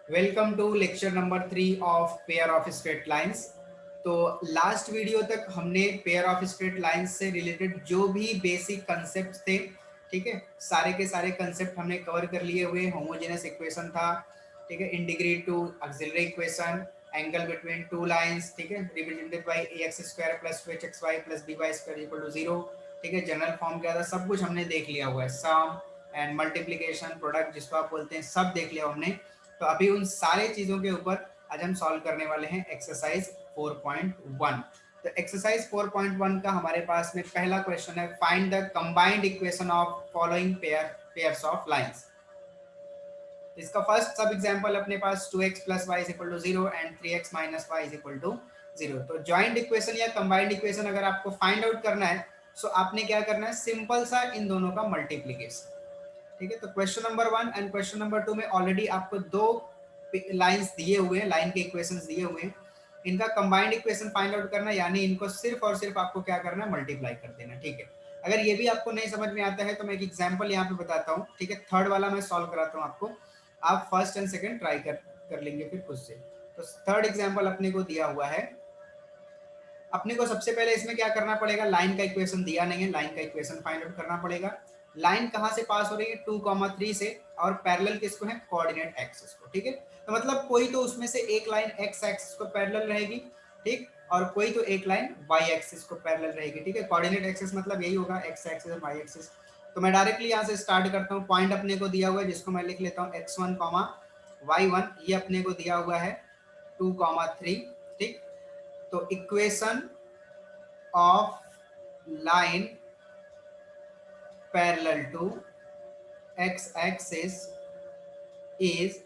Welcome to lecture number 3 of pair of straight lines. तो last video तक हमने pair of straight lines से related जो भी बेसिक कंसेप्ट थे, ठीक है, सारे के सारे कंसेप्ट हमने कवर कर लिए हुए। होमोजेनस इक्वेशन था, ठीक है, in degree two auxiliary equation, angle between two lines, ठीक है, represented by ax square plus 2hxy plus by square equal to 0, ठीक है। जनरल फॉर्म क्या था, सब कुछ हमने देख लिया हुआ है। सम एंड मल्टीप्लिकेशन, प्रोडक्ट जिसको आप बोलते हैं, सब देख लिया हमने। तो अभी उन सारे चीजों के ऊपर आज हम सॉल्व करने वाले हैं एक्सरसाइज 4.1। तो एक्सरसाइज 4.1 का हमारे पास में पहला क्वेश्चन है, find the combined equation of following pairs of lines. इसका फर्स्ट सब एग्जांपल अपने पास 2x plus y is equal to 0 and 3x minus y is equal to 0। तो जॉइंट इक्वेशन या कंबाइंड इक्वेशन अगर आपको फाइंड आउट करना है, सो आपने क्या करना है, सिंपल सा इन दोनों का मल्टीप्लीकेशन, ठीक है। तो question number 1 and question number 2 में ऑलरेडी आपको दो लाइंस दिए हुए हैं, लाइन के इक्वेशंस दिए हुए हैं। इनका कंबाइंड इक्वेशन फाइंड आउट करना, यानी इनको सिर्फ और सिर्फ आपको क्या करना है, मल्टीप्लाई कर देना, ठीक है। अगर ये भी आपको नहीं समझ में आता है तो मैं एक एग्जांपल यहाँ पे बताता हूँ, ठीक है। थर्ड वाला मैं सॉल्व कराता हूँ आपको, आप फर्स्ट एंड सेकंड ट्राई कर लेंगे फिर खुद से। तो थर्ड एग्जांपल अपने को दिया हुआ है। अपने को सबसे पहले इसमें क्या करना पड़ेगा, लाइन का इक्वेशन दिया नहीं है, लाइन का इक्वेशन फाइंड आउट करना पड़ेगा। लाइन कहाँ से पास हो रही है, 2,3 से, और पैरेलल किसको है, कोऑर्डिनेट एक्सिस को, ठीक है। तो मतलब कोई तो उसमें से एक लाइन एक्स एक्सिस को पैरेलल रहेगी, ठीक, और कोई तो एक लाइन वाई एक्सिस को पैरेलल रहेगी, ठीक है। कोऑर्डिनेट एक्सिस मतलब यही होगा, एक्स एक्सिस और वाई एक्सिस। तो मैं डायरेक्टली यहाँ से स्टार्ट करता हूँ। पॉइंट अपने को दिया हुआ है जिसको मैं लिख लेता हूँ x1, y1, ये अपने को दिया हुआ है 2,3, ठीक। तो equation of line parallel to x axis is,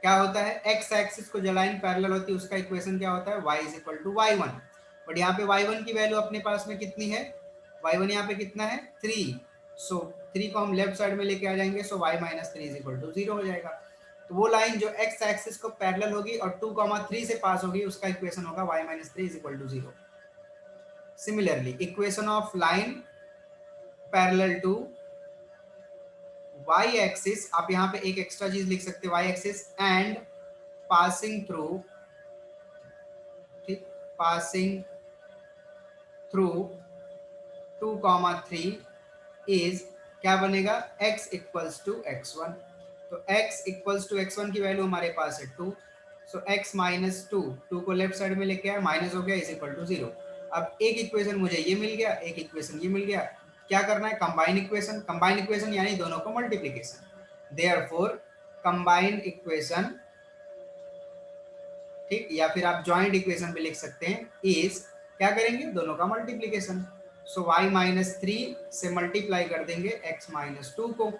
क्या होता है, एक्स एक्सिस को जो लाइन पैरेलल होती है उसका इक्वेशन क्या होता है, y is equal to y1। But यहाँ पे y1 की वैल्यू अपने पास में कितनी है, y1 यहाँ पे कितना है, 3। सो 3 को हम लेफ्ट साइड में लेके आ जाएंगे, so y minus 3 is equal to 0 हो जाएगा। तो वो लाइन जो एक्स एक्सिस को पैरेलल होगी और 2,3 से पास होगी, उसका इक्वेशन होगा y minus 3 is equal to 0। Similarly equation of line parallel to y axis, आप यहाँ पे एक एक्स्ट्रा चीज लिख सकते हैं, y axis and passing through, ठीक, पासिंग थ्रू 2,3 इज, क्या बनेगा, x इक्वल्स टू x1। तो x इक्वल्स टू x1 की वैल्यू हमारे पास है 2। सो x माइनस 2, 2 को लेफ्ट साइड में लेके आया, माइनस हो गया, इज इक्वल टू 0। अब एक इक्वेशन मुझे ये मिल गया, एक इक्वेशन ये मिल गया। क्या करना है, कंबाइन इक्वेशन। कंबाइन इक्वेशन यानी दोनों को मल्टीप्लीकेशन। देयरफॉर कंबाइंड इक्वेशन, ठीक, या फिर आप जॉइंट इक्वेशन भी लिख सकते हैं, इज, क्या करेंगे, दोनों का मल्टीप्लीकेशन। सो y माइनस 3 से मल्टीप्लाई कर देंगे x माइनस 2 को,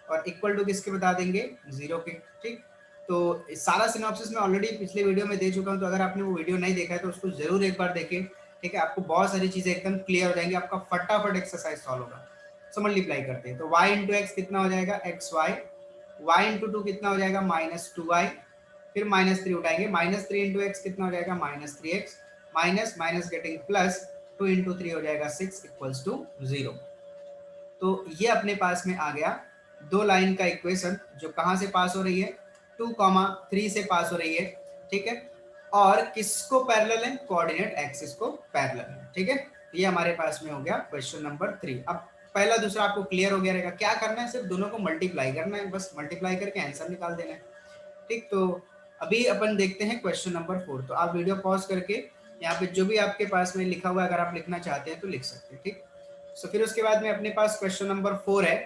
और इक्वल टू किसके बता देंगे, 0 के, ठीक। तो सारा सिनॉप्सिस मैं ऑलरेडी पिछले वीडियो में दे चुका हूं, तो अगर आपने वो वीडियो नहीं देखा है तो उसको जरूर एक बार देखें, ठीक है। आपको बहुत सारी चीजें एकदम क्लियर हो जाएंगी, आपका फटाफट एक्सरसाइज सॉल्व होगा। सो मल्टीप्लाई करते हैं, तो y इंटू एक्स कितना हो जाएगा, एक्स वाई, y इंटू 2 कितना हो जाएगा, माइनस 2y, फिर माइनस 3 उठाएंगे, माइनस 3 इंटू एक्स कितना हो जाएगा, minus 3x, minus minus getting plus, 2 into 3 हो जाएगा 6 इक्वल्स टू 0। तो ये अपने पास में आ गया दो लाइन का इक्वेशन, जो कहाँ से पास हो रही है, 2,3 से पास हो रही है, ठीक है, और किसको पैरेलल है, कोऑर्डिनेट एक्सिस को पैरेलल है, ठीक है। ये हमारे पास में हो गया क्वेश्चन नंबर 3। अब पहला दूसरा आपको क्लियर हो गया रहेगा, क्या करना है, सिर्फ दोनों को मल्टीप्लाई करना है, बस मल्टीप्लाई करके आंसर निकाल देना है, ठीक। तो अभी अपन देखते हैं क्वेश्चन नंबर 4। तो आप वीडियो पॉज करके यहाँ पे जो भी आपके पास में लिखा हुआ है, अगर आप लिखना चाहते हैं तो लिख सकते हैं, ठीक। सो फिर उसके बाद में अपने पास क्वेश्चन नंबर 4 है।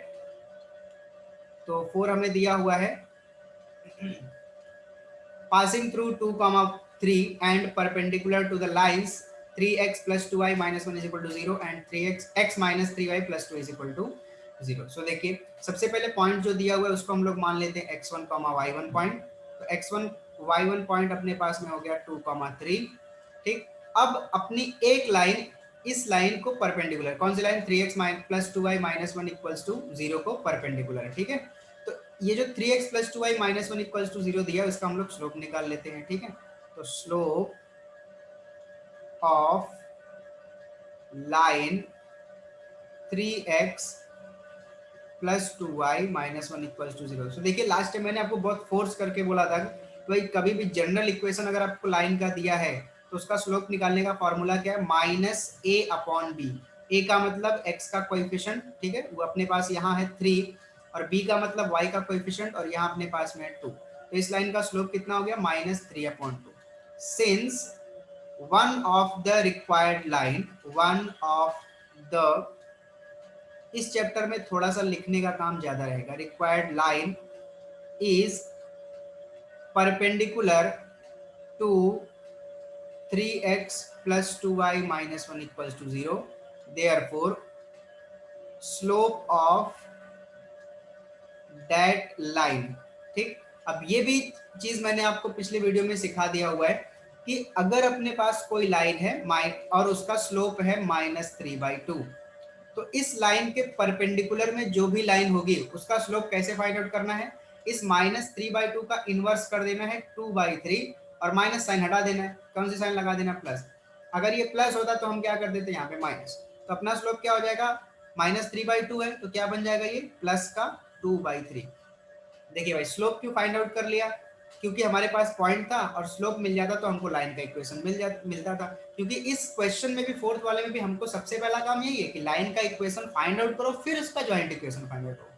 तो 4 हमने दिया हुआ है, passing through 2,3 and perpendicular to the lines 3x plus 2y minus 1 is equal to 0 and 3x x minus 3y plus 2 is equal to 0। So देखिए, सबसे पहले पॉइंट जो दिया हुआ है उसको हम लोग मान लेते हैं x1, y1 पॉइंट। तो x1, y1 पॉइंट अपने पास में हो गया 2,3, ठीक। अब अपनी एक लाइन, इस लाइन को परपेंडिकुलर, कौन सी line, 3x plus 2y minus 1 equals to 0 को परपेंडिकुलर, ठीक है। तो ये जो 3x plus 2y minus 1 equals to 0 दिया है, उसका हम लोग स्लोप निकाल लेते हैं, ठीक है। तो slope of line 3x plus 2y minus 1 equals to 0। So देखिए, लास्ट टाइम मैंने आपको बहुत फोर्स करके बोला था तो भाई कभी भी जनरल इक्वेशन अगर आपको लाइन का दिया है तो उसका स्लोप निकालने का फॉर्मूला क्या है, माइनस ए अपॉन बी। ए का मतलब एक्स का कोएफिशिएंट, ठीक है, वो अपने पास यहाँ है 3, और बी का मतलब वाई का कोएफिशिएंट, और यहाँ अपने पास में है 2। तो इस लाइन का स्लोप कितना हो गया, -3/2। Since one of the required line, one of the, इस चैप्टर में थोड़ा सा लिखने का काम ज्यादा रहेगा, required line is perpendicular to 3x plus 2y minus 1 equals to 0, therefore slope of that line। ठीक, अब ये भी चीज मैंने आपको पिछले वीडियो में सिखा दिया हुआ है कि अगर अपने पास कोई लाइन है और उसका स्लोप है -3/2, तो इस लाइन के परपेंडिकुलर में जो भी लाइन होगी उसका स्लोप कैसे फाइंड आउट करना है, इस -3/2 का इनवर्स कर देना है 2/3, और माइनस साइन हटा देना है। कौन सी साइन लगा देना, प्लस। अगर ये प्लस होता तो हम क्या कर देते यहाँ पे माइनस, तो अपना स्लोप क्या हो जाएगा, -3/2 है तो क्या बन जाएगा ये, प्लस का 2/3। देखिए भाई स्लोप क्यों फाइंड आउट कर लिया, क्योंकि हमारे पास पॉइंट था और स्लोप मिल जाता तो हमको लाइन का इक्वेशन मिलता था। क्योंकि इस क्वेश्चन में भी, फोर्थ वाले में भी, हमको सबसे पहला काम यही है कि लाइन का इक्वेशन फाइंड आउट करो, फिर उसका जॉइंट इक्वेशन फाइंड आउट करो।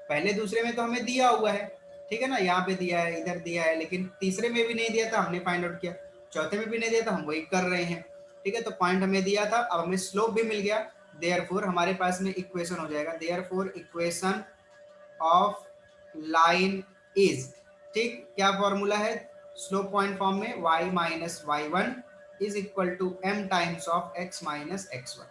पहले दूसरे में तो हमें दिया हुआ है, ठीक है ना, यहाँ पे दिया है, इधर दिया है, लेकिन तीसरे में भी नहीं दिया था, हमने फाइंड आउट किया। चौथे में भी नहीं दिया था, हम वही कर रहे हैं, ठीक है। तो पॉइंट हमें दिया था, अब हमें स्लोप भी मिल गया, देयरफॉर हमारे पास में इक्वेशन हो जाएगा, therefore equation of line is, ठीक, क्या फॉर्मूला है स्लोप पॉइंट फॉर्म में, y minus y1 is equal to m times of x minus x1।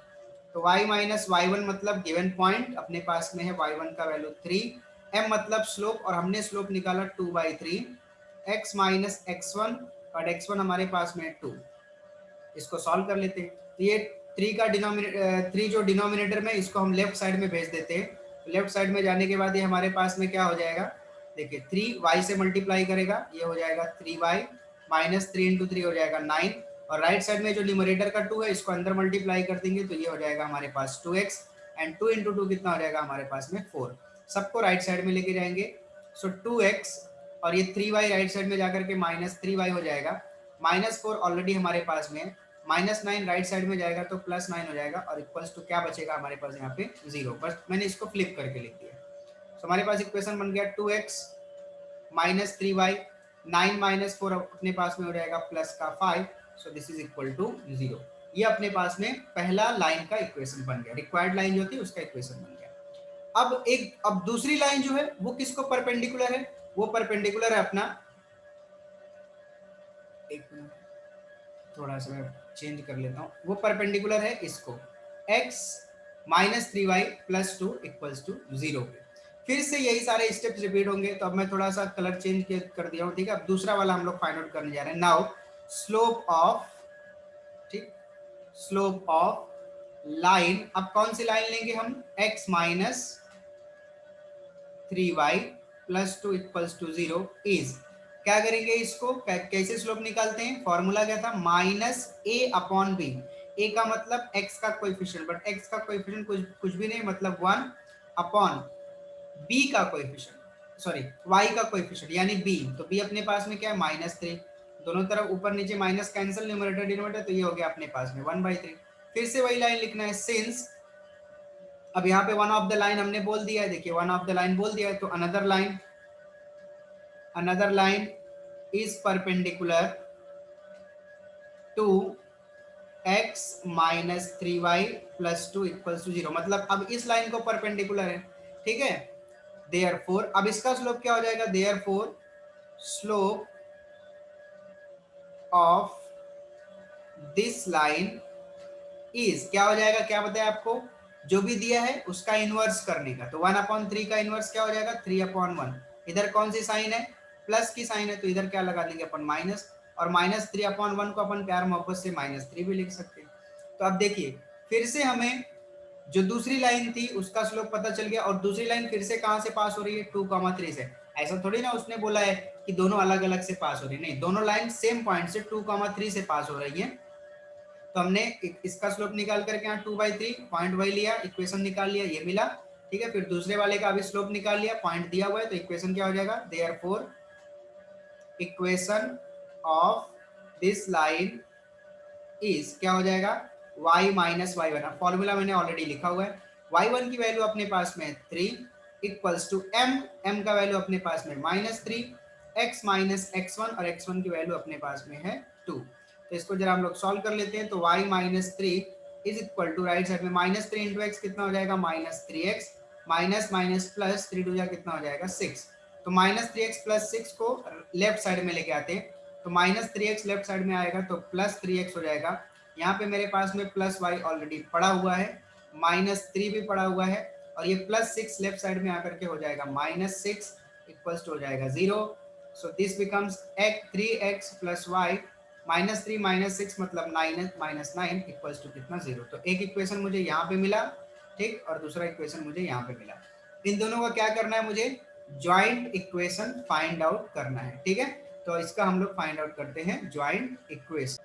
तो y माइनस y1 मतलब गिवन पॉइंट, अपने पास में है y1 का वैल्यू 3, m मतलब स्लोप, और हमने स्लोप निकाला 2/3, x माइनस x1, और x1 हमारे पास में है 2। इसको सॉल्व कर लेते हैं, तो ये 3 का डिनोमिनेटर, 3 जो डिनोमिनेटर में, इसको हम लेफ्ट साइड में भेज देते हैं। लेफ्ट साइड में जाने के बाद ये हमारे पास में क्या हो जाएगा, देखिए 3y से मल्टीप्लाई करेगा, ये हो जाएगा 3y, माइनस 3 इंटू 3 हो जाएगा 9, और राइट साइड में जो न्यूमरेटर का 2 है इसको अंदर मल्टीप्लाई कर देंगे तो ये हो जाएगा हमारे पास 2x, एंड 2 इंटू 2 कितना हो जाएगा हमारे पास में 4। सबको राइट साइड में लेके जाएंगे, सो 2x, और ये 3y राइट साइड में जाकर के -3y हो जाएगा, -4 ऑलरेडी हमारे पास में, -9 राइट साइड में जाएगा तो +9 हो जाएगा, और इक्वल्स टू क्या बचेगा हमारे पास यहाँ पे 0। बस मैंने इसको फ्लिप करके लिख दिया। तो हमारे पास इक्वेशन बन गया 2x -3y, 9 -4 अपने पास में हो जाएगा प्लस का 5, so this is equal to 0। ये अपने पास में पहला लाइन का इक्वेशन बन गया, रिक्वायर्ड लाइन जो थी उसका इक्वेशन बन गया। अब दूसरी लाइन जो है वो किसको परपेंडिकुलर है, वो परपेंडिकुलर है अपना, एक मिनट थोड़ा सा मैं चेंज कर लेता हूँ, वो परपेंडिकुलर है इसको, x -3y + 2 = 0 पे। फिर से यही सारे स्टेप्स रिपीट होंगे, तो अब मैं थोड़ा सा कलर चेंज कर दिया हूँ, ठीक है। अब दूसरा वाला हम लोग फाइंड आउट करने जा रहे हैं। नाउ स्लोप ऑफ, ठीक, स्लोप ऑफ लाइन, अब कौन सी लाइन लेंगे हम, x -3y + 2 = 0 इज, क्या करेंगे इसको, कैसे स्लोप निकालते हैं, फॉर्मूला क्या था, -a/b। a का मतलब x का कोएफिशिएंट, बट x का कोएफिशिएंट कुछ भी नहीं, मतलब 1 अपॉन b का कोएफिशिएंट, सॉरी y का कोएफिशिएंट यानी b। तो b अपने पास में क्या है, -3, दोनों तरफ ऊपर नीचे माइनस कैंसिल, न्यूमरेटर डिनोमिनेटर, तो ये हो गया अपने पास में 1/3। फिर से वही लाइन लिखना है, सिंस, अब यहाँ पे वन ऑफ द लाइन हमने बोल दिया है, देखिए वन ऑफ द लाइन बोल दिया है, तो another line is perpendicular to x -3y + 2 = 0, मतलब अब इस लाइन को परपेंडिकुलर है, ठीक है। देयरफॉर अब इसका स्लोप क्या हो जाएगा, therefore slope of this line is, क्या हो जाएगा, क्या बताया आपको, जो भी दिया है उसका इनवर्स करने का, तो 1/3 का इनवर्स क्या हो जाएगा, 3/1। इधर कौन सी साइन है, प्लस की साइन है, तो इधर क्या लगा देंगे अपन, माइनस, और -3/1 को अपन प्यार मोहब्बत से -3 भी लिख सकते हैं। तो अब देखिए फिर से हमें जो दूसरी लाइन थी उसका स्लोप पता चल गया, और दूसरी लाइन फिर से कहां से पास हो रही है, 2,3 से। ऐसा थोड़ी ना उसने बोला है कि दोनों अलग अलग से पास हो रही है, नहीं, दोनों लाइन सेम पॉइंट से 2,3 से पास हो रही है। तो हमने इसका स्लोप निकाल करके यहाँ 2/3 पॉइंट वही लिया, इक्वेशन निकाल लिया, ये मिला, ठीक है। फिर दूसरे वाले का भी स्लोप निकाल लिया, पॉइंट दिया हुआ है, तो इक्वेशन क्या हो जाएगा, therefore equation of this line is क्या हो जाएगा, y minus y one. Formula मैंने ऑलरेडी लिखा हुआ है, y1 की वैल्यू अपने पास में 3 इक्वल्स टू m का वैल्यू अपने पास में -3, x माइनस x1 और x1 की वैल्यू अपने पास में है 2। तो इसको जरा हम लोग सॉल्व कर लेते हैं। तो y minus 3 is equal to right side में -3 इंटू एक्स कितना हो जाएगा -3x, minus minus plus 3 to जा कितना हो जाएगा 6। तो -3x प्लस 6 को लेफ्ट साइड में लेके आते हैं, तो -3x लेफ्ट साइड में आएगा तो +3x हो जाएगा। यहाँ पे मेरे पास में प्लस वाई ऑलरेडी पड़ा हुआ है, -3 भी पड़ा हुआ है, और ये +6 लेफ्ट साइड में आकर के हो जाएगा -6 इक्वल्स टू हो जाएगा 0। So this becomes 3x plus y, -3 -6 मतलब -9 इक्वल्स टू कितना 0। तो एक इक्वेशन मुझे यहाँ पे मिला, ठीक, और दूसरा इक्वेशन मुझे यहाँ पे मिला। इन दोनों का क्या करना है, मुझे ज्वाइंट इक्वेशन फाइंड आउट करना है, ठीक है। तो इसका हम लोग फाइंड आउट करते हैं ज्वाइंट इक्वेशन।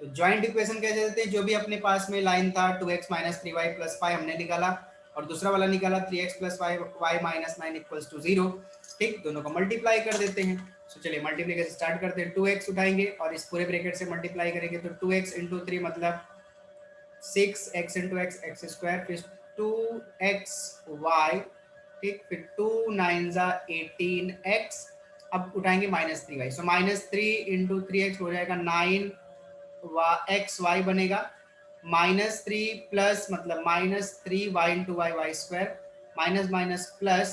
तो ज्वाइंट इक्वेशन कैसे देते हैं, जो भी अपने पास में लाइन था 2x माइनस 3y प्लस 5 हमने निकाला, और दूसरा वाला निकाला 3x plus y minus 9 equals to 0, ठीक। दोनों को मल्टीप्लाई कर देते हैं। तो चलिए मल्टीप्लिकेशन स्टार्ट करते हैं। 2x उठाएंगे और इस पूरे ब्रैकेट से मल्टीप्लाई करेंगे, तो 2x इंटू 3 मतलब 6x into x x square, फिर 2xy, ठीक, फिर 2 9 18x। अब उठाएंगे -3y, सो -3 इंटू 3x हो जाएगा 9 एक्स वाई बनेगा, -3 प्लस मतलब -3y into y y square, minus minus plus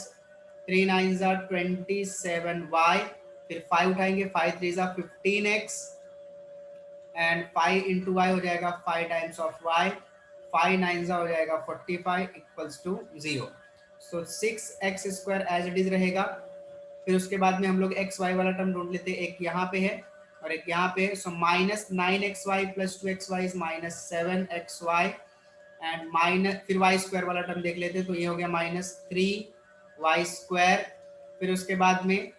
3 9 27y, फिर 5 उठाएंगे, 5 3 15x एंड 5 इंटू वाई हो जाएगा 5 टाइम्स ऑफ y, 5 9 हो जाएगा 45 equals to 0। So 6x square as it is रहेगा। फिर उसके बाद में हम लोग एक्स वाई वाला टर्म ढूंढ लेते हैं, एक यहाँ पे है और एक यहाँ पे है। सो -9xy plus 2xy is -7xy and minus, फिर वाई स्क्वायर वाला टर्म देख लेते हैं, तो ये हो गया -3y स्क्वायर। फिर उसके बाद में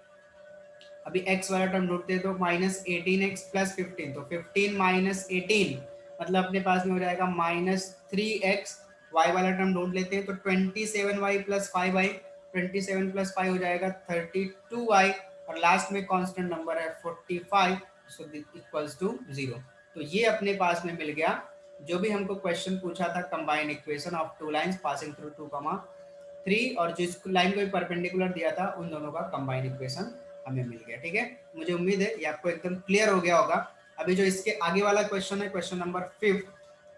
अभी x वाला टर्म ढूंढते हैं, तो -18x प्लस 15, तो 15 माइनस 18 मतलब अपने पास में हो जाएगा -3x। y वाला टर्म ढूंढ लेते हैं, तो 27y प्लस 5y, 27 प्लस 5 हो जाएगा 32y, और लास्ट में कांस्टेंट नंबर है 45, सो इक्वल्स टू 0। तो ये अपने पास में मिल गया जो भी हमको क्वेश्चन पूछा था, combined equation of two lines passing through 2,3, और जिस लाइन को परपेंडिकुलर दिया था उन दोनों का कंबाइंड इक्वेशन हमें मिल गया, ठीक है। मुझे उम्मीद है ये आपको एकदम क्लियर हो गया होगा। अभी जो इसके आगे वाला क्वेश्चन है, क्वेश्चन नंबर 5,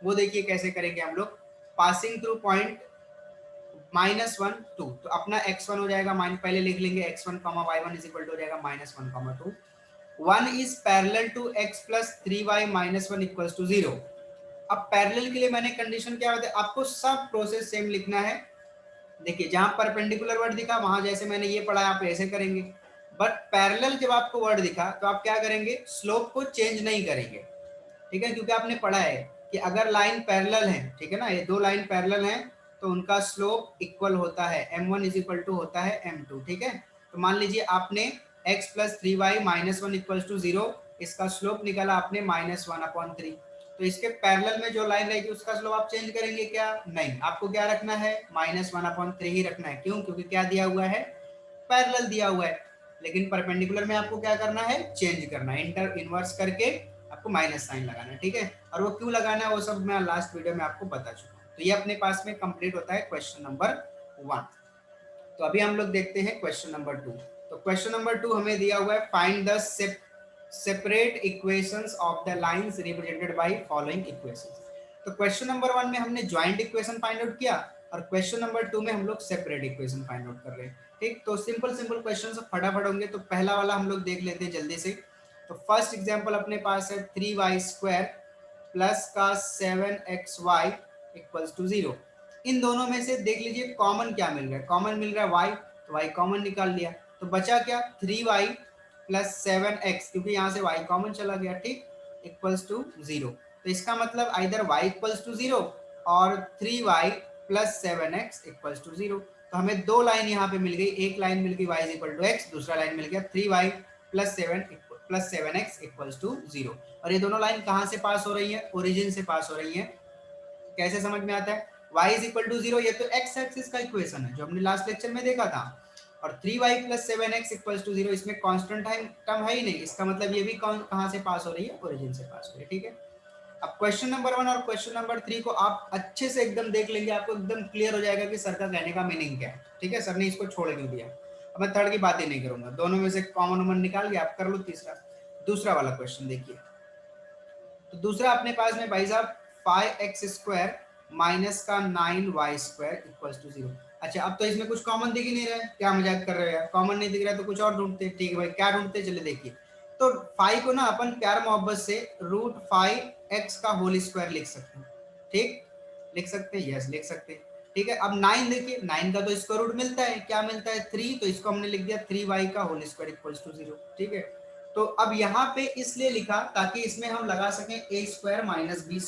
वो देखिए कैसे करेंगे हम लोग। पासिंग थ्रू पॉइंट -1 2, तो अपना x1 हो जाएगा, पहले लिख लेंगे x1 y1 is equal to हो जाएगा -1 2। 1 is parallel to x plus 3y -1 equals to 0। अब पैरेलल के लिए मैंने कंडीशन क्या बताया आपको, सब प्रोसेस सेम लिखना है। देखिए जहां परपेंडिकुलर वर्ड दिखा वहां जैसे मैंने ये पढ़ा आप ऐसे करेंगे, बट पैरेलल जब आपको वर्ड दिखा तो आप क्या करेंगे, स्लोप को चेंज नहीं करेंगे, ठीक है, क्योंकि आपने पढ़ा है कि अगर लाइन पैरेलल है, ठीक है ना, ये दो लाइन पैरेलल हैं तो उनका स्लोप इक्वल होता है, m1 इज इक्वल टू होता है m2, ठीक है। तो मान लीजिए आपने x plus 3y -1 equals to 0, इसका स्लोप निकाला आपने -1/3, तो इसके पैरेलल में जो लाइन रहेगी उसका स्लोप आप चेंज करेंगे क्या, नहीं, आपको क्या रखना है, -1/3 ही रखना है। क्यों, क्योंकि क्या दिया हुआ है, पैरेलल दिया हुआ है। लेकिन परपेंडिकुलर में आपको क्या करना है, चेंज करना है, इंटर इनवर्स करके आपको माइनस साइन लगाना है, ठीक है। और वो क्यों लगाना है वो सब मैं लास्ट वीडियो में आपको बता चुका हूँ। तो ये अपने पास में कंप्लीट होता है क्वेश्चन नंबर 1। तो अभी हम लोग देखते हैं क्वेश्चन नंबर 2। तो क्वेश्चन नंबर 2 हमें दिया हुआ है, find the separate equations of the lines represented by following equations. तो क्वेश्चन नंबर 1 में हमने ज्वाइंट इक्वेशन फाइंड आउट किया, और क्वेश्चन नंबर 2 में हम लोग सेपरेट इक्वेशन फाइंड आउट कर रहे हैं, ठीक। तो सिंपल क्वेश्चन फटाफट होंगे। तो पहला वाला हम लोग देख लेते हैं जल्दी से। तो फर्स्ट एग्जांपल अपने पास है 3y स्क्वायर प्लस का 7xy इक्वल्स टू 0। इन दोनों में से देख लीजिए कॉमन क्या मिल रहा है, कॉमन मिल रहा है y, तो y कॉमन निकाल लिया, तो बचा क्या 3y प्लस 7x, क्योंकि यहाँ से y कॉमन चला गया, ठीक, इक्वल्स टू 0। तो इसका मतलब आइदर y इक्वल्स टू 0 और 3y plus 7x equals to 0। तो हमें दो लाइन यहाँ पे मिल गई, एक लाइन मिल गई y is equal to x, दूसरा लाइन मिल गया 3y plus 7x equals to 0। और ये दोनों लाइन कहाँ से पास हो रही है, ओरिजिन से पास हो रही है। कैसे समझ में आता है, y इज इक्वल टू 0, ये तो x एक्सिस का इक्वेशन है जो हमने लास्ट लेक्चर में देखा था। और 3y plus 7x equals to 0, इसमें कांस्टेंट टर्म है ही नहीं, इसका मतलब ये भी कहाँ से पास हो रही है, ओरिजिन से पास हो रही है। ठीक है, अब क्वेश्चन नंबर 1 और क्वेश्चन नंबर 3 को आप अच्छे से एकदम देख लेंगे, आपको एकदम क्लियर हो जाएगा कि सर का कहने का मीनिंग क्या है। ठीक है, सर ने इसको छोड़ क्यों दिया। अब मैं थर्ड की बात ही नहीं करूंगा, दोनों में से कॉमन वॉमन निकाल के आप कर लो तीसरा। दूसरा वाला क्वेश्चन देखिए, तो दूसरा अपने पास में भाई साहब 5x² माइनस का 9y² इक्वल्स टू 0। अच्छा, अब तो इसमें कुछ कॉमन दिख ही नहीं रहा है, क्या मजाक कर रहे हो यार, कॉमन नहीं दिख रहा है तो कुछ और ढूंढते। ठीक है भाई, क्या ढूंढते, चले देखिए। तो 5 को ना अपन प्यार मोहब्बत से √5x का होल स्क्वायर लिख सकते हैं। ठीक, लिख सकते हैं, यस लिख सकते हैं। ठीक है, अब 9 देखिए, 9 का तो स्क्वायर रूट मिलता है, क्या मिलता है 3, तो इसको हमने लिख दिया 3y का होल स्क्वायर इक्वल्स टू 0। ठीक है, तो अब यहाँ पे इसलिए लिखा ताकि इसमें हम लगा सकें a² माइनस b²।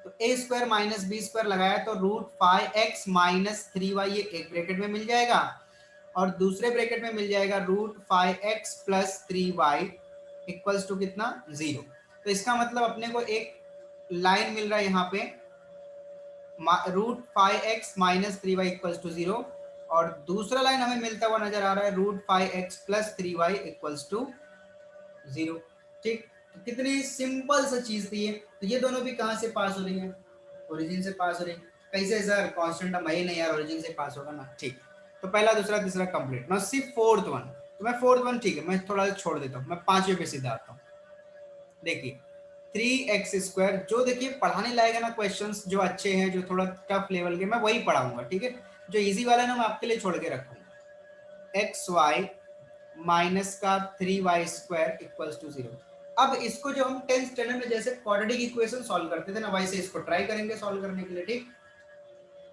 तो a² माइनस b² लगाया तो √5x माइनस 3y ये एक ब्रैकेट में मिल जाएगा, और दूसरे ब्रैकेट में मिल जाएगा √5x plus 3y equals to कितना, 0। तो इसका मतलब अपने को एक लाइन मिल रहा है यहाँ पे √5x minus 3y equals to 0, और दूसरा लाइन हमें मिलता हुआ नजर आ रहा है √5x plus 3y equals to 0। ठीक, तो कितनी सिंपल सा चीज थी ये। तो ये दोनों भी कहाँ से पास हो रही है, ओरिजिन से पास हो रही है। कैसे सर, कांस्टेंट टर्म है नहीं यार, ओरिजिन से पास होगा ना। ठीक, तो पहला दूसरा तीसरा complete. Now C fourth one, तो मैं फोर्थ वन ठीक है मैं थोड़ा छोड़ देता हूँ, मैं पांचवे पे सीधा आता हूँ। देखिए 3x², जो देखिए पढ़ाने लायक है ना क्वेश्चंस जो अच्छे हैं, जो थोड़ा टफ लेवल के, मैं वही पढ़ाऊंगा। ठीक है, जो इजी वाला है ना मैं आपके लिए छोड़ के रखूंगा। xy माइनस का 3y² इक्वल्स टू 0। अब इसको जो हम 10th स्टैंडर्ड में जैसे क्वाड्रेटिक इक्वेशन सॉल्व करते थे ना, वैसे इसको ट्राई करेंगे सॉल्व करने के लिए। ठीक,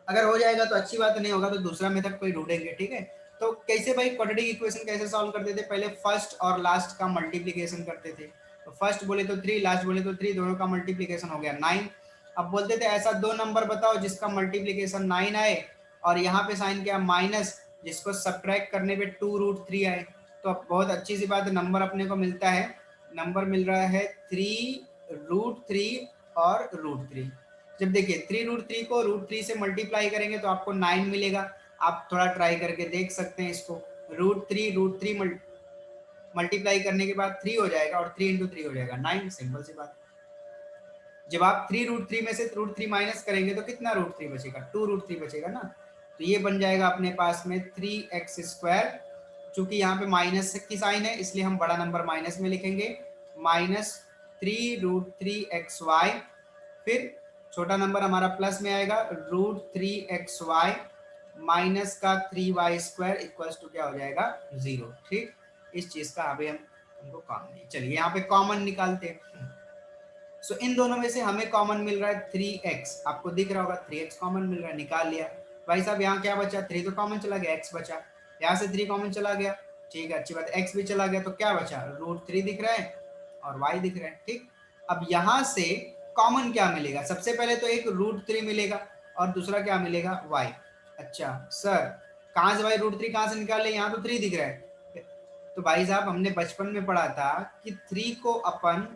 अगर हो जाएगा तो अच्छी बात, नहीं होगा तो दूसरा मेथड कोई ढूंढेंगे। ठीक है, तो कैसे भाई क्वाड्रेटिक इक्वेशन कैसे सॉल्व करते थे, पहले फर्स्ट और लास्ट का मल्टीप्लीकेशन करते थे। तो फर्स्ट बोले तो 3, लास्ट बोले तो 3, दोनों का मल्टीप्लीकेशन हो गया 9। अब बोलते थे ऐसा दो नंबर बताओ जिसका मल्टीप्लीकेशन 9 आए, और यहाँ पे साइन किया माइनस, जिसको सब्ट्रैक्ट करने पे 2√3 आए। तो अब बहुत अच्छी सी बात है, नंबर अपने को मिलता है, नंबर मिल रहा है 3√3 और √3। जब देखिए 3√3 को √3 से मल्टीप्लाई करेंगे तो आपको 9 मिलेगा। आप थोड़ा ट्राई करके देख सकते हैं इसको, √3 मल्टीप्लाई करने के बाद 3 हो जाएगा, और 3 × 3 हो जाएगा 9, सिंपल सी बात। जब आप 3√3 में से √3 माइनस करेंगे तो कितना √3 बचेगा, 2√3 बचेगा ना। तो ये बन जाएगा अपने पास में 3x²। चूंकि यहाँ पे माइनस की साइन है इसलिए हम बड़ा नंबर माइनस में लिखेंगे, माइनस 3√3xy, फिर छोटा नंबर हमारा प्लस में आएगा √3xy माइनस का 3y² इक्वल्स टू क्या हो जाएगा, 0। ठीक, इस चीज का अभी हमको काम नहीं। चलिए यहाँ पे कॉमन निकालते हैं। सो इन दोनों में से हमें कॉमन मिल रहा है 3x, आपको दिख रहा होगा 3x कॉमन मिल रहा है, निकाल लिया। भाई साहब यहाँ क्या बचा, 3 तो कॉमन चला गया, x बचा, यहाँ से 3 कॉमन चला गया। ठीक है, अच्छी बात है, x भी चला गया, तो क्या बचा, √3 दिख रहा है और y दिख रहा है। ठीक, अब यहाँ से कॉमन क्या मिलेगा, सबसे पहले तो एक √3 मिलेगा और दूसरा क्या मिलेगा, y। अच्छा सर कहाँ से भाई √3 कहाँ से निकाले, यहाँ तो 3 दिख रहा है। तो भाई साहब हमने बचपन में पढ़ा था कि 3 को अपन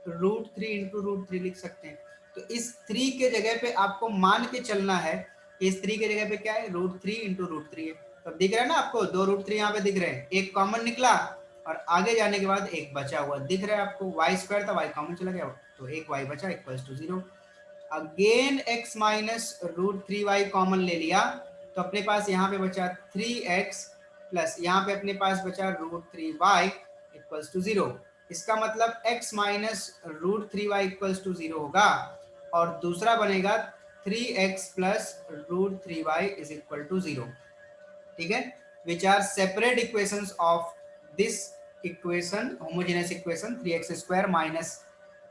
√3 इंटू √3 लिख सकते हैं। तो इस 3 के जगह पे आपको मान के चलना है कि इस 3 के जगह पे क्या है, √3 इंटू √3 है। तो दिख रहा है ना आपको, 2 √3 यहाँ पे दिख रहे हैं, एक कॉमन निकला और आगे जाने के बाद एक बचा हुआ दिख रहा है आपको, y² था, y कॉमन चला गया तो एक y बचा equals to 0। Again x minus √3y common ले लिया तो अपने पास यहाँ पे बचा 3x प्लस यहाँ पे अपने पास बचा √3y इक्वल्स टू 0। इसका मतलब x minus √3y equals to 0 होगा, और दूसरा बनेगा 3x plus √3y is equal to 0। ठीक है, which are separate equations of this equation, homogeneous equation 3x² minus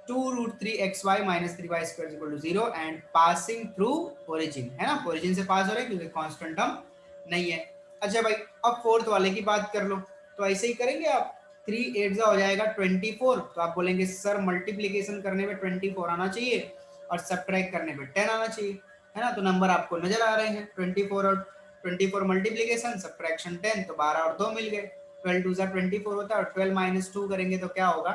2√3xy minus 3y² is equal to 0 and passing through origin, है ना, origin से पास हो रहे हैं क्योंकि कांस्टेंट टर्म नहीं है। अच्छा भाई अब फोर्थ वाले की बात कर लो, तो ऐसे ही करेंगे आप, 3 8 हो जाएगा 24। तो आप बोलेंगे सर मल्टीप्लीकेशन करने में 24 आना चाहिए और सब्ट्रैक्ट करने में 10 आना चाहिए, है ना। तो नंबर आपको नजर आ रहे हैं 24 और 24 मल्टीप्लीकेशन सब्ट्रैक्शन 10, तो 12 और 2 मिल गए, 12 2 24 होता है, और 12 माइनस 2 करेंगे तो क्या होगा,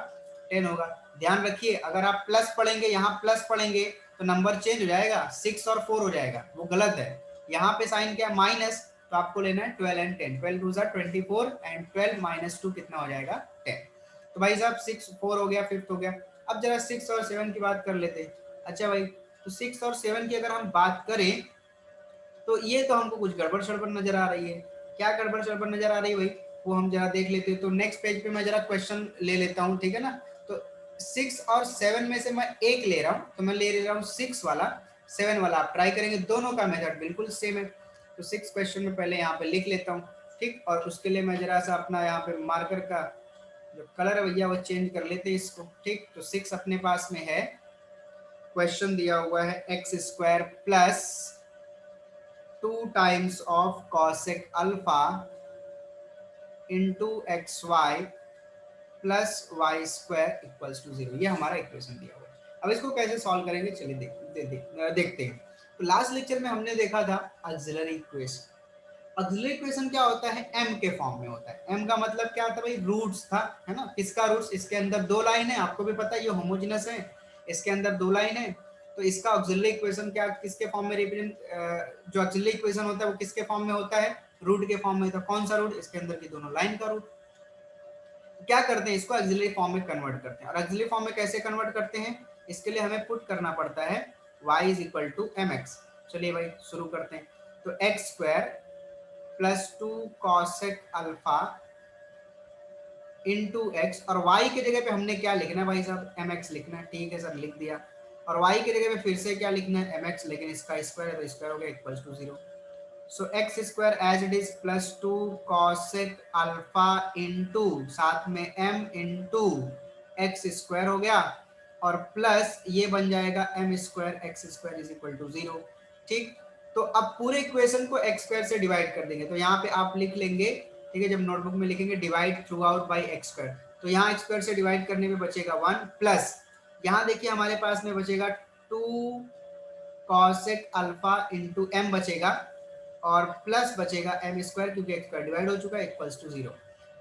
10 होगा। ध्यान रखिए अगर आप प्लस पढ़ेंगे, यहाँ प्लस पढ़ेंगे तो नंबर चेंज हो जाएगा, 6 और 4 हो जाएगा, वो गलत है। यहाँ पे साइन क्या माइनस, तो आपको लेना है 12 एंड 10, 12 टू 24 एंड 12 माइनस 2 कितना हो जाएगा 10। तो भाई साहब 6 4 हो गया, 5th हो गया। अब जरा 6 और 7 की बात कर लेते हैं। अच्छा भाई, तो 6 और 7 की अगर हम बात करें तो ये तो हमको कुछ गड़बड़ सड़बड़ नजर आ रही है। क्या गड़बड़ सड़बड़ नजर आ रही है भाई, वो हम जरा देख लेते हैं। तो नेक्स्ट पेज पे मैं जरा क्वेश्चन ले लेता हूँ, ठीक है ना। तो 6 और 7 में से मैं एक ले रहा हूँ, तो मैं ले रहा हूँ 6 वाला, 7 वाला। आप ट्राई करेंगे, दोनों का मेथड बिल्कुल सेम है। तो 6 क्वेश्चन में पहले यहाँ पे लिख लेता हूँ, ठीक। और उसके लिए मैं जरा सा अपना यहाँ पे मार्कर का जो कलर है भैया वो चेंज कर लेते हैं इसको, ठीक। तो 6 अपने पास में है, क्वेश्चन दिया हुआ है x square plus 2 times of cosec alpha into x y plus y square equals to 0। ये हमारा इक्वेशन दिया हुआ है। अब इसको कैसे सॉल्व करेंगे, चलिए देखते हैं। तो लास्ट लेक्चर में हमने देखा था ऑक्सिलरी इक्वेशन। ऑक्सिलरी इक्वेशन क्या होता है, m के फॉर्म में होता है। m का मतलब क्या था भाई, रूट्स था, है ना। किसका रूट्स, इसके अंदर दो लाइन है, आपको भी पता है ये होमोजेनस है, इसके अंदर दो लाइन है। तो इसका ऑक्सिलरी इक्वेशन क्या किसके फॉर्म में रिप्रेजेंट, जो ऑक्सिलरी इक्वेशन होता है वो किसके फॉर्म में होता है, रूट के फॉर्म में। तो कौन सा रूट, इसके अंदर की दोनों लाइन का रूट। क्या करते हैं, इसको ऑक्सिलरी फॉर्म में कन्वर्ट करते हैं। और ऑक्सिलरी फॉर्म में कैसे कन्वर्ट करते हैं, इसके लिए हमें पुट करना पड़ता है y is equal to mx। चलिए भाई शुरू करते हैं। तो x square plus 2 cosec alpha into x, और y के जगह पे हमने क्या लिखना है भाई साहब, mx लिखना है, ठीक है सर लिख दिया। और y के जगह पे फिर से क्या लिखना है, mx, लेकिन इसका स्क्वायर है तो स्क्वायर हो गया इक्वल्स टू 0। सो x square as it is plus 2 cosec alpha into साथ में m इंटू एक्स स्क्वायर हो गया, और प्लस ये बन जाएगा m square x square is equal to 0, ठीक। तो अब पूरे इक्वेशन को एक्स स्क्वायर से डिवाइड कर देंगे। तो यहाँ पे आप लिख लेंगे, ठीक है, जब नोटबुक में लिखेंगे divide through out by x square, तो यहाँ एक्स स्क्वायर से डिवाइड करने में बचेगा 1, प्लस यहाँ देखिए हमारे पास में बचेगा 2 कॉसेक अल्फा इंटू m बचेगा, और प्लस बचेगा m स्क्वायर, क्योंकि एक्स स्क्वायर डिवाइड हो चुका है इक्वल्स टू 0।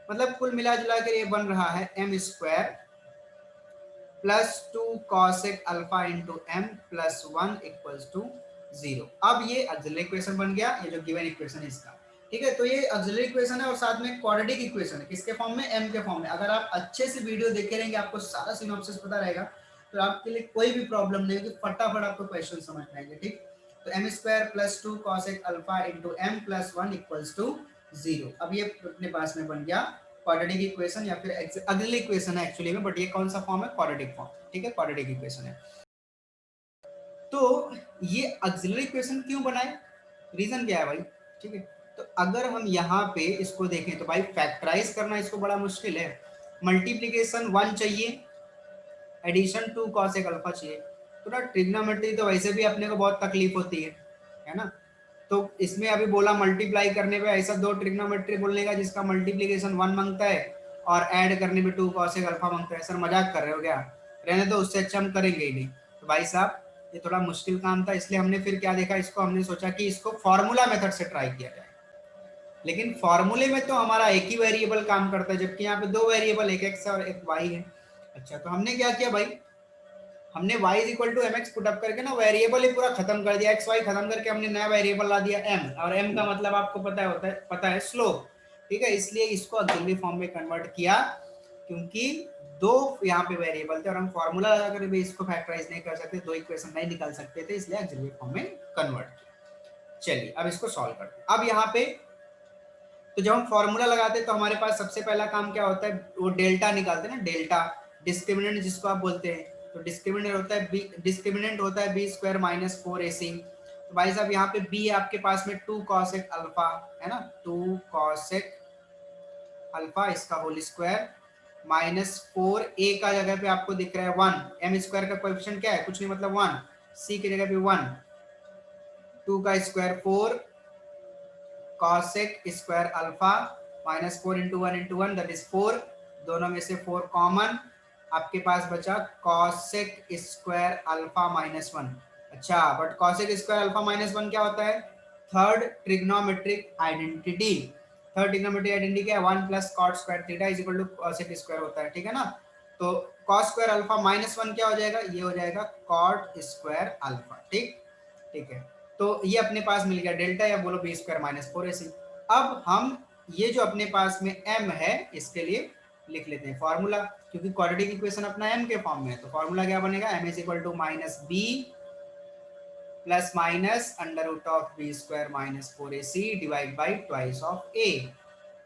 मतलब कुल मिला जुला कर ये बन रहा है m square plus 2 cosec alpha into m plus 1 equals to 0। अब ये ऑक्सिलरी इक्वेशन बन गया, ये जो गिवन इक्वेशन है इसका, ठीक है। तो ये ऑक्सिलरी इक्वेशन है और साथ में क्वाड्रेटिक इक्वेशन है, किसके फॉर्म में, m के फॉर्म में। अगर आप अच्छे से वीडियो देखे रहेंगे, आपको सारा सिनॉप्सिस पता रहेगा, तो आपके लिए कोई भी प्रॉब्लम नहीं होगी, फटाफट आपको क्वेश्चन समझ में आएंगे, ठीक। तो m square plus 2 cosec alpha into m plus 1 equals to 0। अब ये अपने पास में बन गया क्वाड्रेटिक इक्वेशन, या फिर ऑक्सिलरी इक्वेशन है एक्चुअली में, बट ये कौन सा फॉर्म है, क्वाड्रेटिक फॉर्म, ठीक है, क्वाड्रेटिक इक्वेशन है। तो ये ऑक्सिलरी इक्वेशन क्यों बनाए, रीजन क्या है भाई, ठीक है। तो अगर हम यहाँ पे इसको देखें तो भाई फैक्टराइज करना इसको बड़ा मुश्किल है, मल्टीप्लीकेशन 1 चाहिए, एडिशन 2 cosec अल्फा चाहिए। तो ना ट्रिग्नोमेट्री तो वैसे भी अपने को बहुत तकलीफ होती है ना। तो इसमें अभी बोला मल्टीप्लाई करने पे ऐसा दो ट्रिग्नोमेट्री बोलने का जिसका मल्टीप्लीकेशन 1 मांगता है और ऐड करने पे 2 cosec अल्फा मांगता है। सर मजाक कर रहे हो क्या, रहने दो, उससे अच्छा हम करेंगे ही नहीं। तो भाई साहब ये थोड़ा मुश्किल काम था, इसलिए हमने फिर क्या देखा, इसको हमने सोचा कि इसको फॉर्मूला मेथड से ट्राई किया जाए। लेकिन फॉर्मूले में तो हमारा एक ही वेरिएबल काम करता है, जबकि यहाँ पे दो वेरिएबल, एक एक्स और एक वाई है। अच्छा, तो हमने क्या किया भाई, हमने y is equal to mx put up करके ना वेरिएबल ही पूरा खत्म कर दिया, x y खत्म करके हमने नया वेरिएबल ला दिया m, और m का मतलब आपको पता है स्लोप, ठीक है। इसलिए इसको ऑक्सिलरी फॉर्म में कन्वर्ट किया, क्योंकि दो यहाँ पे वेरिएबल थे और हम फॉर्मूला लगाकर भी इसको फैक्टराइज नहीं कर सकते, दो इक्वेशन नहीं निकाल सकते थे, इसलिए ऑक्सिलरी फॉर्म में कन्वर्ट किया। चलिए अब इसको सॉल्व करते हैं। अब यहाँ पे तो जब हम फॉर्मूला लगाते हैं तो हमारे पास सबसे पहला काम क्या होता है, वो डेल्टा निकालते हैं ना, डेल्टा डिस्क्रिमिनेंट जिसको आप बोलते हैं। तो डिस्क्रिमिनेंट होता है बी स्क्वायर माइनस 4ac। तो भाई साहब यहाँ पे बी आपके पास में 2 cosec अल्फा है ना, 2 cosec अल्फा इसका होल स्क्वायर माइनस 4a का जगह पे आपको दिख रहा है 1, m स्क्वायर का कोएफिशिएंट क्या है, कुछ नहीं मतलब 1, c की जगह पे 1, 2 का square 4 cosec square alpha minus 4 into 1 into 1 that is 4, दोनों में से 4 कॉमन, आपके पास बचा cosec स्क्वायर अल्फा माइनस 1। अच्छा, but cosec square alpha minus 1 क्या होता है, third trigonometric identity. Third trigonometric identity क्या है, 1 plus cot square theta is equal to cosec square होता है, ठीक है ना। तो cos स्क्वायर अल्फा माइनस 1 क्या हो जाएगा, ये हो जाएगा cot स्क्वायर अल्फा, ठीक, ठीक है। तो ये अपने पास मिल गया डेल्टा, या बोलो बी स्क्वायर माइनस 4ac। अब हम ये जो अपने पास में m है इसके लिए लिख लेते हैं फॉर्मूला, क्योंकि क्वाड्रेटिक इक्वेशन अपना m के फॉर्म में है। तो फॉर्मूला क्या बनेगा, m is equal to minus b plus minus under root of b square minus 4ac divide by twice of a।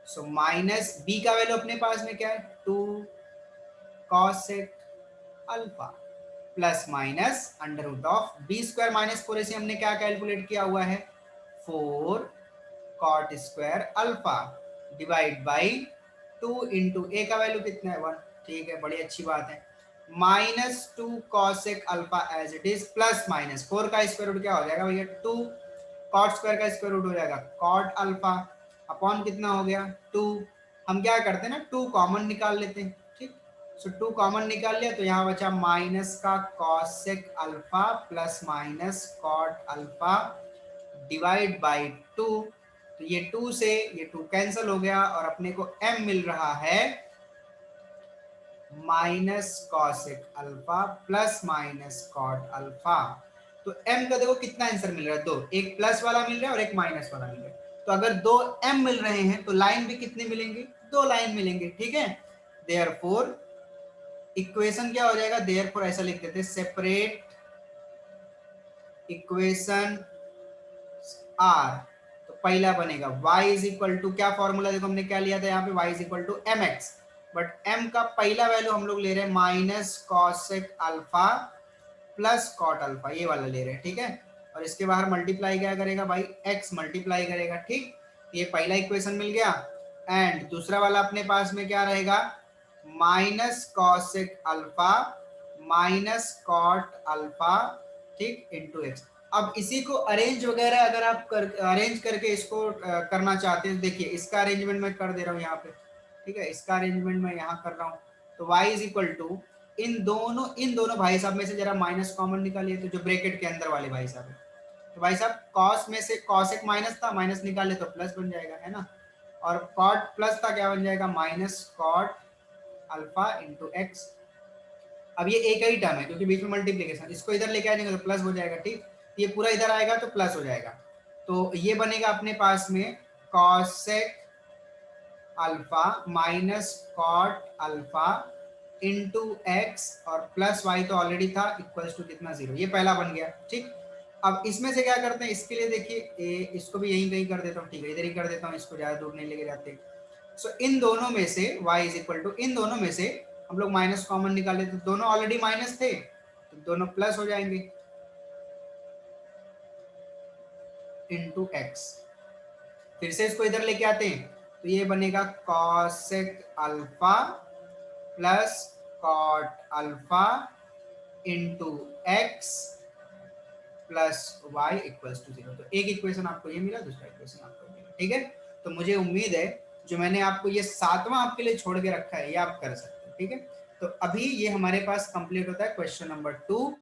So minus b का वैल्यू अपने पास में क्या है 2 cosec alpha plus minus under root of b square minus 4ac हमने क्या calculate किया हुआ है 4 cot square alpha divide by 2 into ए का वैल्यू कितना है 1। ठीक है, बड़ी अच्छी बात है। Minus 2 cosec alpha as it is plus minus 4 का स्क्वायर रूट क्या हो जाएगा भैया 2 कॉट स्क्वायर का स्क्वायर रूट हो जाएगा कॉट अल्फा अपॉन कितना हो गया 2। हम क्या करते हैं ना 2 कॉमन निकाल लेते हैं। ठीक, सो 2 कॉमन निकाल लिया तो यहाँ बचा माइनस का cosec alpha plus minus cot alpha divide by 2। तो ये 2 से ये 2 कैंसिल हो गया और अपने को m मिल रहा है minus cosec alpha plus minus cot alpha. तो m का देखो कितना आंसर मिल रहा है 2, एक प्लस वाला मिल रहा है और एक माइनस वाला मिल रहा है। तो अगर 2 m मिल रहे हैं तो लाइन भी कितने मिलेंगे 2 लाइन मिलेंगे। ठीक है, देयरफॉर इक्वेशन क्या हो जाएगा, देयरफॉर ऐसा लिख देते हैं सेपरेट इक्वेशन आर। तो पहला बनेगा y इज इक्वल टू क्या फॉर्मूला देखो हमने क्या लिया था यहाँ पे y is equal to m x, but m का पहला वैल्यू हम लोग ले रहे हैं minus cosec alpha plus cot alpha, ये वाला ले रहे हैं। ठीक है, और इसके बाहर मल्टीप्लाई क्या करेगा भाई x मल्टीप्लाई करेगा। ठीक, ये पहला इक्वेशन मिल गया। एंड दूसरा वाला अपने पास में क्या रहेगा minus cosec alpha minus cot alpha ठीक इंटू एक्स। अब इसी को अरेंज वगैरह अगर आप अरेंज करके इसको करना चाहते हैं, देखिए इसका अरेंजमेंट मैं कर दे रहा हूँ यहाँ पे। ठीक है, इसका अरेंजमेंट मैं यहाँ कर रहा हूँ। तो y इज इक्वल टू इन दोनों भाई साहब में से जरा माइनस कॉमन निकालिए, तो जो ब्रैकेट के अंदर वाले भाई साहब है, तो भाई साहब कॉस में से कॉस एक माइनस था, माइनस निकाले तो प्लस बन जाएगा, है ना। और कॉट प्लस था, क्या बन जाएगा minus cot alpha into x. अब ये एक ही टर्म है क्योंकि बीच में मल्टीप्लीकेशन, इसको इधर लेके आ जाएंगे तो प्लस हो जाएगा। ठीक, ये पूरा इधर आएगा तो प्लस हो जाएगा। तो ये बनेगा अपने पास में cosec alpha minus cot alpha into x और प्लस वाई तो ऑलरेडी था इक्वल्स टू कितना 0, ये पहला बन गया। ठीक, अब इसमें से क्या करते हैं, इसके लिए देखिए इसको भी यहीं कहीं कर देता हूँ। ठीक है, इधर ही कर देता हूँ, इसको ज़्यादा दूर नहीं लेके जाते। सो इन दोनों में से y इज इक्वल टू इन दोनों में से हम लोग माइनस कॉमन निकाले, तो दोनों ऑलरेडी माइनस थे तो दोनों प्लस हो जाएंगे इंटू एक्स। फिर से इसको इधर लेके आते हैं तो ये बनेगा cosec alpha plus cot alpha into x plus y equals to 0। तो एक इक्वेशन आपको ये मिला, दूसरा इक्वेशन आपको मिला। ठीक है, तो मुझे उम्मीद है जो मैंने आपको ये 7वां आपके लिए छोड़ के रखा है ये आप कर सकते हैं। ठीक है, तो अभी ये हमारे पास कंप्लीट होता है क्वेश्चन नंबर 2।